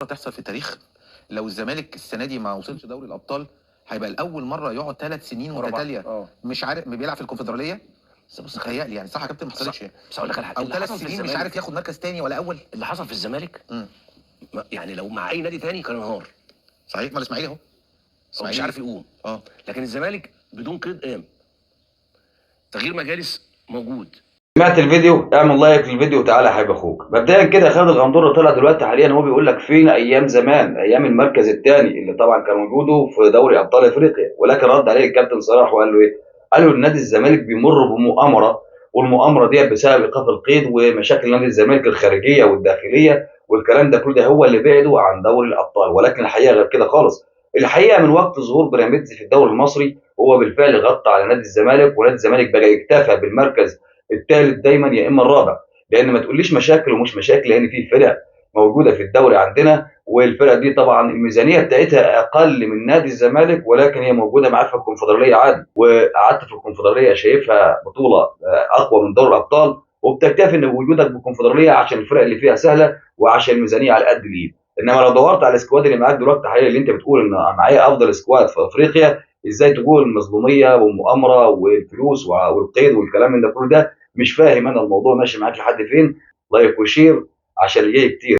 تحصل في التاريخ. لو الزمالك السنه دي ما وصلش دوري الابطال هيبقى الاول مره يقعد 3 سنين متتاليه مش عارف بيلعب في الكونفدراليه. بس تخيل يعني صح يا كابتن، ما حصلتش بس اقول لك على حاجه، او 3 سنين مش عارف ياخد مركز تاني ولا اول. اللي حصل في الزمالك يعني لو مع اي نادي تاني كان انهار. صحيح، ما الاسماعيلي اهو مش عارف يقوم. لكن الزمالك بدون قيد قام. تغيير مجالس موجود. سمعت الفيديو؟ اعمل لايك للفيديو وتعالى حبيب اخوك. مبدئيا كده خالد الغندور طلع دلوقتي حاليا هو بيقول لك فين ايام زمان، ايام المركز الثاني اللي طبعا كان وجوده في دوري ابطال افريقيا، ولكن رد عليه الكابتن صلاح وقال له ايه؟ قال له نادي الزمالك بيمر بمؤامره، والمؤامره دي بسبب ايقاف القيد ومشاكل نادي الزمالك الخارجيه والداخليه، والكلام ده كله هو اللي بعده عن دوري الابطال، ولكن الحقيقه غير كده خالص. الحقيقه من وقت ظهور بيراميدز في الدوري المصري هو بالفعل غطى على نادي الزمالك، ونادي الزمالك بقى يكتفى بالمركز الثالث دايما يا اما الرابع. لان ما تقوليش مشاكل ومش مشاكل، لان في فرق موجوده في الدوري عندنا، والفرق دي طبعا الميزانيه بتاعتها اقل من نادي الزمالك، ولكن هي موجوده معاه في الكونفدراليه عادي، وقعدت في الكونفدراليه شايفها بطوله اقوى من دوري الابطال، وبتكتفي ان وجودك بالكونفدراليه عشان الفرق اللي فيها سهله وعشان الميزانيه على قد الايد. انما لو دورت على السكواد اللي معاك دلوقتي حاليا، اللي انت بتقول ان معايا افضل سكواد في افريقيا، ازاي تقول المظلوميه والمؤامره والفلوس والقيد والكلام من ده كله؟ ده مش فاهم انا الموضوع ماشي معاك لحد فين. لايك وشير عشان اللي جاي كتير.